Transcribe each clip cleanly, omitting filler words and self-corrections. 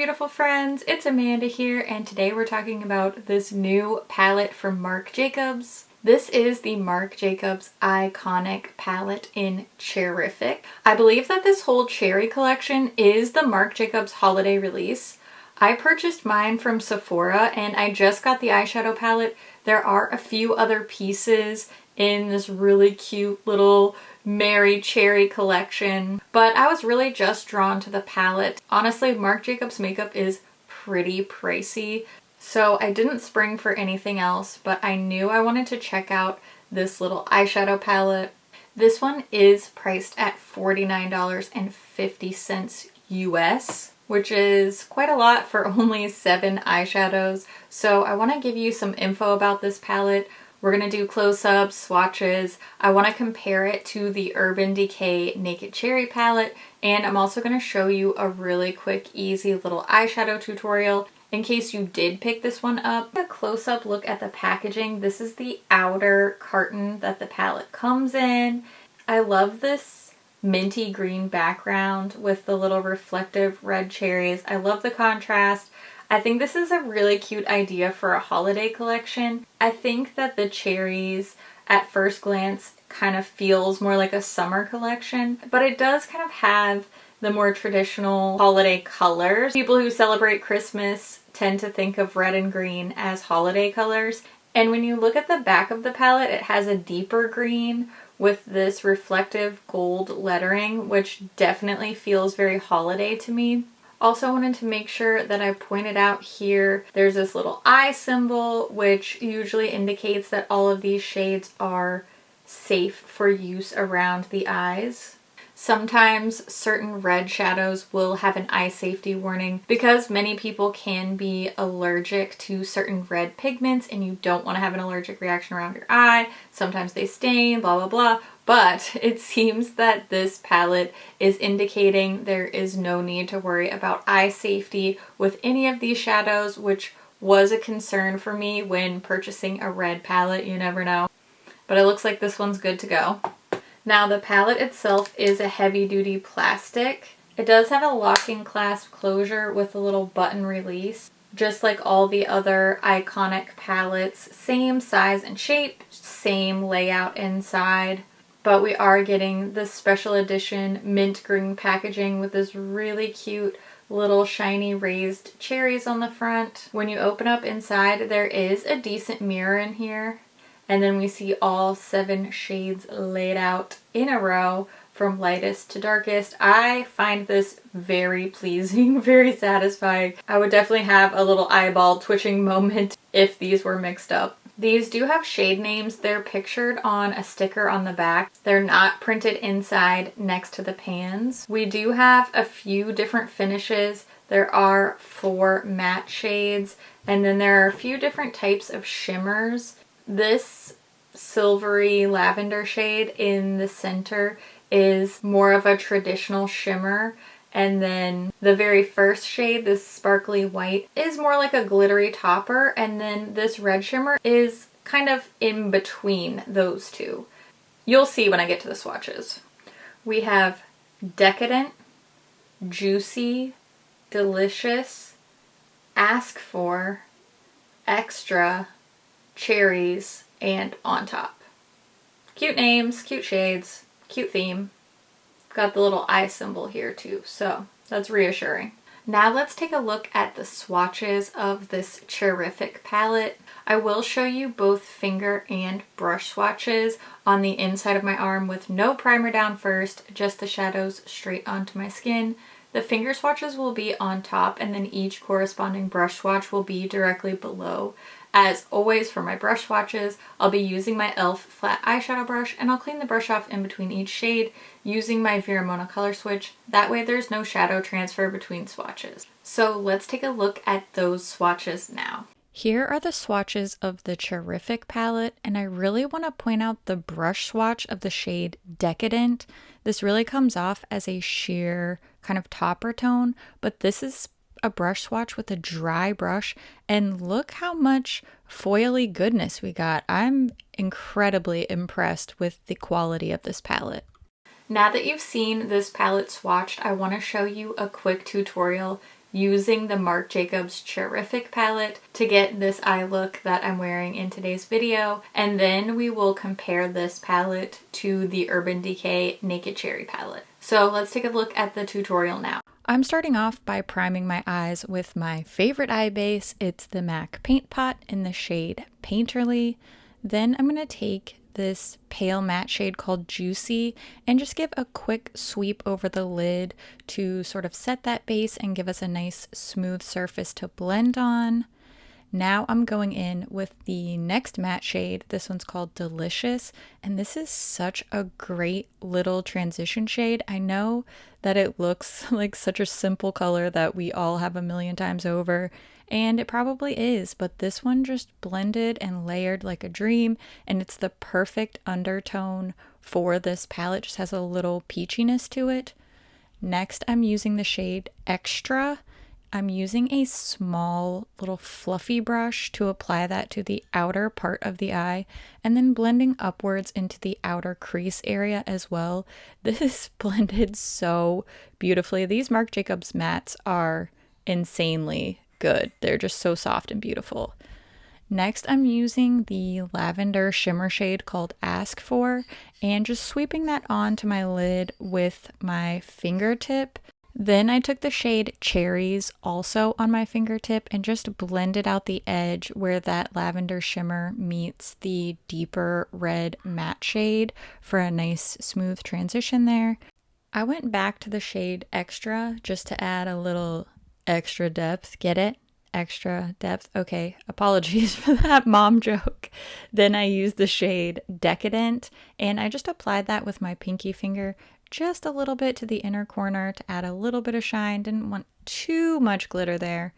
beautiful friends, it's Amanda here, and today we're talking about this new palette from Marc Jacobs. This is the Marc Jacobs Iconic palette in Cherrific. I believe that this whole cherry collection is the Marc Jacobs holiday release. I purchased mine from Sephora and I just got the eyeshadow palette. There are a few other pieces in this really cute little Merry Cherry collection, but I was really just drawn to the palette. Honestly, Marc Jacobs makeup is pretty pricey, so I didn't spring for anything else, but I knew I wanted to check out this little eyeshadow palette. This one is priced at $49.50 US, which is quite a lot for only 7 eyeshadows. So I want to give you some info about this palette. We're going to do close-ups, swatches. I want to compare it to the Urban Decay Naked Cherry palette, and I'm also going to show you a really quick, easy little eyeshadow tutorial in case you did pick this one up. A close-up look at the packaging. This is the outer carton that the palette comes in. I love this minty green background with the little reflective red cherries. I love the contrast. I think this is a really cute idea for a holiday collection. I think that the cherries at first glance kind of feels more like a summer collection, but it does kind of have the more traditional holiday colors. People who celebrate Christmas tend to think of red and green as holiday colors. And when you look at the back of the palette, it has a deeper green with this reflective gold lettering, which definitely feels very holiday to me. Also wanted to make sure that I pointed out here, there's this little eye symbol, which usually indicates that all of these shades are safe for use around the eyes. Sometimes certain red shadows will have an eye safety warning because many people can be allergic to certain red pigments and you don't want to have an allergic reaction around your eye. Sometimes they stain, blah, blah, blah. But it seems that this palette is indicating there is no need to worry about eye safety with any of these shadows, which was a concern for me when purchasing a red palette. You never know. But it looks like this one's good to go. Now the palette itself is a heavy duty plastic. It does have a locking clasp closure with a little button release. Just like all the other iconic palettes, same size and shape, same layout inside. But we are getting this special edition mint green packaging with this really cute little shiny raised cherries on the front. When you open up inside, there is a decent mirror in here. And then we see all 7 shades laid out in a row from lightest to darkest. I find this very pleasing, very satisfying. I would definitely have a little eyeball twitching moment if these were mixed up. These do have shade names. They're pictured on a sticker on the back. They're not printed inside next to the pans. We do have a few different finishes. There are 4 matte shades, and then there are a few different types of shimmers. This silvery lavender shade in the center is more of a traditional shimmer, and then the very first shade, this sparkly white, is more like a glittery topper, and then this red shimmer is kind of in between those two. You'll see when I get to the swatches. We have Decadent, Juicy, Delicious, Ask For, Extra, Cherries, and On Top. Cute names, cute shades, cute theme. Got the little eye symbol here too, so that's reassuring. Now let's take a look at the swatches of this Cherrific palette. I will show you both finger and brush swatches on the inside of my arm with no primer down first, just the shadows straight onto my skin. The finger swatches will be on top, and then each corresponding brush swatch will be directly below. As always, for my brush swatches, I'll be using my e.l.f. flat eyeshadow brush, and I'll clean the brush off in between each shade using my Veramona color switch. That way there's no shadow transfer between swatches. So let's take a look at those swatches now. Here are the swatches of the Cherrific palette, and I really want to point out the brush swatch of the shade Decadent. This really comes off as a sheer kind of topper tone, but this is a brush swatch with a dry brush, and look how much foily goodness we got. I'm incredibly impressed with the quality of this palette. Now that you've seen this palette swatched, I want to show you a quick tutorial using the Marc Jacobs Cherrific palette to get this eye look that I'm wearing in today's video. And then we will compare this palette to the Urban Decay Naked Cherry palette. So let's take a look at the tutorial now. I'm starting off by priming my eyes with my favorite eye base. It's the MAC Paint Pot in the shade Painterly. Then I'm going to take this pale matte shade called Juicy and just give a quick sweep over the lid to sort of set that base and give us a nice smooth surface to blend on. Now I'm going in with the next matte shade. This one's called Delicious, and this is such a great little transition shade. I know that it looks like such a simple color that we all have a million times over, and it probably is, but this one just blended and layered like a dream, and it's the perfect undertone for this palette. Just has a little peachiness to it. Next, I'm using the shade Extra. I'm using a small little fluffy brush to apply that to the outer part of the eye and then blending upwards into the outer crease area as well. This is blended so beautifully. These Marc Jacobs mattes are insanely good. They're just so soft and beautiful. Next, I'm using the lavender shimmer shade called Ask For and just sweeping that onto my lid with my fingertip. Then I took the shade Cherries also on my fingertip and just blended out the edge where that lavender shimmer meets the deeper red matte shade for a nice smooth transition there. I went back to the shade Extra just to add a little extra depth. Get it? Extra depth. Okay, apologies for that mom joke. Then I used the shade Decadent and I just applied that with my pinky finger just a little bit to the inner corner to add a little bit of shine. Didn't want too much glitter there.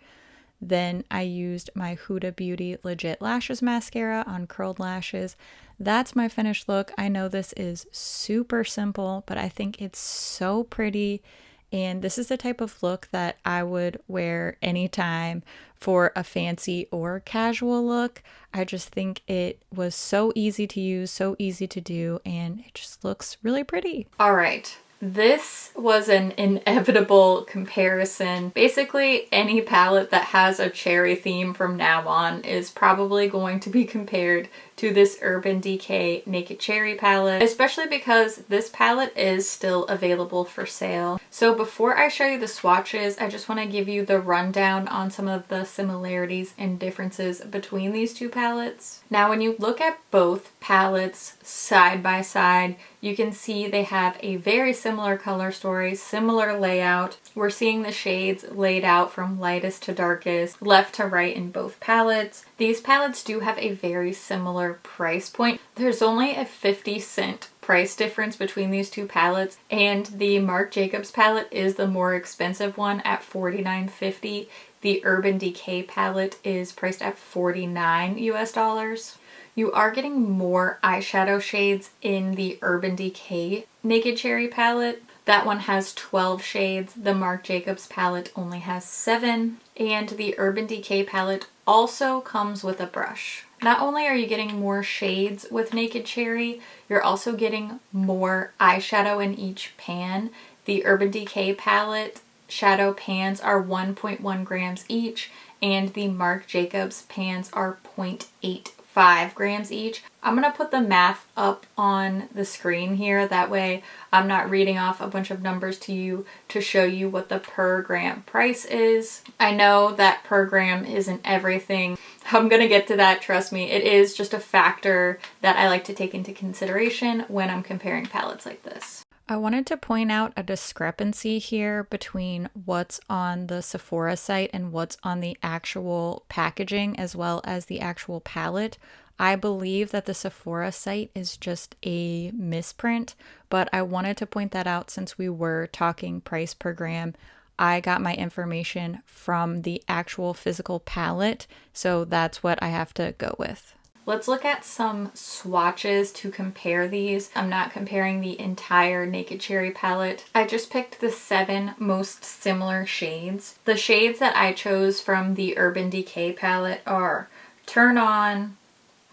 Then I used my Huda Beauty Legit Lashes Mascara on curled lashes. That's my finished look. I know this is super simple, but I think it's so pretty. And this is the type of look that I would wear anytime for a fancy or casual look. I just think it was so easy to use, so easy to do, and it just looks really pretty. All right. This was an inevitable comparison. Basically, any palette that has a cherry theme from now on is probably going to be compared to this Urban Decay Naked Cherry palette, especially because this palette is still available for sale. So before I show you the swatches, I just want to give you the rundown on some of the similarities and differences between these two palettes. Now, when you look at both palettes side by side, you can see they have a very similar color story, similar layout. We're seeing the shades laid out from lightest to darkest, left to right in both palettes. These palettes do have a very similar price point. There's only a 50-cent price difference between these two palettes, and the Marc Jacobs palette is the more expensive one at $49.50. The Urban Decay palette is priced at $49 US. You are getting more eyeshadow shades in the Urban Decay Naked Cherry palette. That one has 12 shades. The Marc Jacobs palette only has 7. And the Urban Decay palette also comes with a brush. Not only are you getting more shades with Naked Cherry, you're also getting more eyeshadow in each pan. The Urban Decay palette shadow pans are 1.1 grams each, and the Marc Jacobs pans are 0.85 grams each. I'm going to put the math up on the screen here. That way I'm not reading off a bunch of numbers to you to show you what the per gram price is. I know that per gram isn't everything. I'm going to get to that, trust me. It is just a factor that I like to take into consideration when I'm comparing palettes like this. I wanted to point out a discrepancy here between what's on the Sephora site and what's on the actual packaging as well as the actual palette. I believe that the Sephora site is just a misprint, but I wanted to point that out since we were talking price per gram. I got my information from the actual physical palette, so that's what I have to go with. Let's look at some swatches to compare these. I'm not comparing the entire Naked Cherry palette. I just picked the 7 most similar shades. The shades that I chose from the Urban Decay palette are Turn On,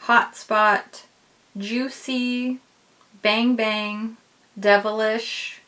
Hotspot, Juicy, Bang Bang, Devilish,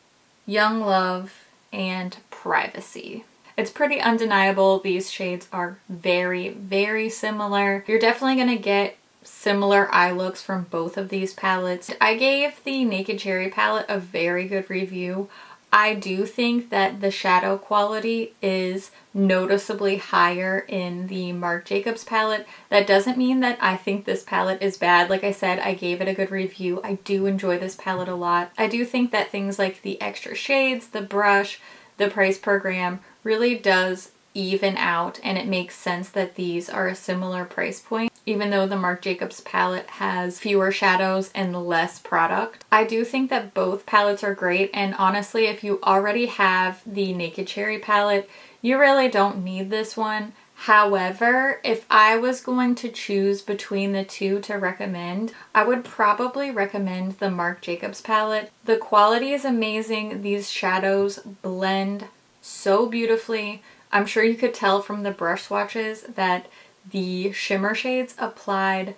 Young Love, and Privacy. It's pretty undeniable. These shades are very, very similar. You're definitely going to get similar eye looks from both of these palettes. I gave the Naked Cherry palette a very good review. I do think that the shadow quality is noticeably higher in the Marc Jacobs palette. That doesn't mean that I think this palette is bad. Like I said, I gave it a good review. I do enjoy this palette a lot. I do think that things like the extra shades, the brush, the price per gram really does even out, and it makes sense that these are a similar price point. Even though the Marc Jacobs palette has fewer shadows and less product. I do think that both palettes are great, and honestly, if you already have the Naked Cherry palette, you really don't need this one. However, if I was going to choose between the two to recommend, I would probably recommend the Marc Jacobs palette. The quality is amazing. These shadows blend so beautifully. I'm sure you could tell from the brush swatches that the shimmer shades applied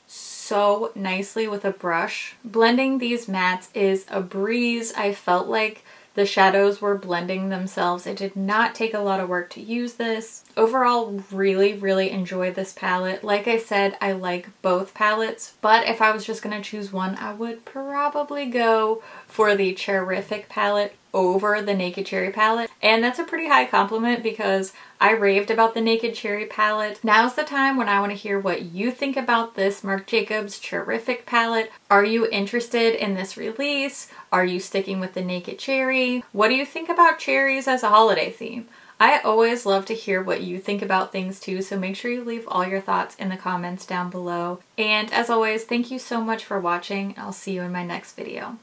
so nicely with a brush. Blending these mattes is a breeze. I felt like the shadows were blending themselves. It did not take a lot of work to use this. Overall, really, really enjoy this palette. Like I said, I like both palettes, but if I was just gonna choose one, I would probably go for the Cherrific palette over the Naked Cherry palette. And that's a pretty high compliment because I raved about the Naked Cherry palette. Now's the time when I want to hear what you think about this Marc Jacobs Cherrific palette. Are you interested in this release? Are you sticking with the Naked Cherry? What do you think about cherries as a holiday theme? I always love to hear what you think about things too, so make sure you leave all your thoughts in the comments down below. And as always, thank you so much for watching. I'll see you in my next video.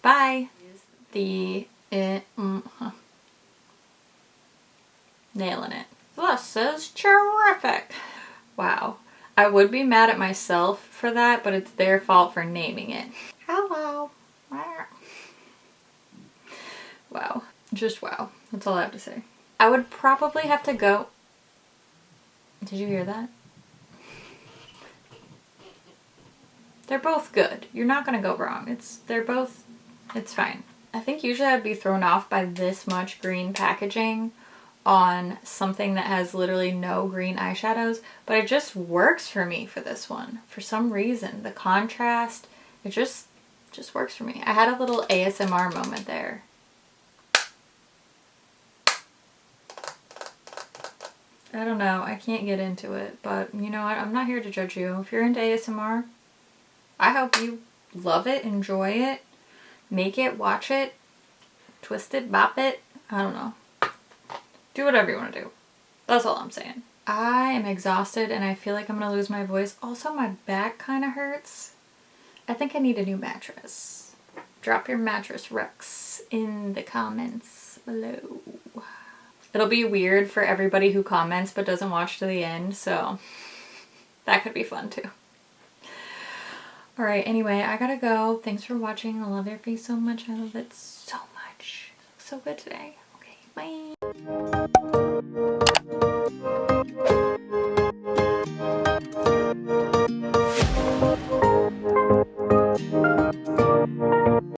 Bye! Nailing it. This is Cherrific. Wow. I would be mad at myself for that, but it's their fault for naming it. Hello. Wow. Just wow. That's all I have to say. I would probably have to go... Did you hear that? They're both good. You're not gonna go wrong. It's fine. I think usually I'd be thrown off by this much green packaging on something that has literally no green eyeshadows, but it just works for me for this one. For some reason, the contrast, it just works for me. I had a little ASMR moment there. I don't know, I can't get into it, but you know what? I'm not here to judge you. If you're into ASMR, I hope you love it, enjoy it, make it, watch it, twist it, bop it. I don't know. Do whatever you want to do. That's all I'm saying. I am exhausted and I feel like I'm going to lose my voice. Also, my back kind of hurts. I think I need a new mattress. Drop your mattress recs in the comments below. It'll be weird for everybody who comments but doesn't watch to the end, so that could be fun too. Alright, anyway, I gotta go. Thanks for watching. I love your face so much. I love it so much. So good today. Okay, bye.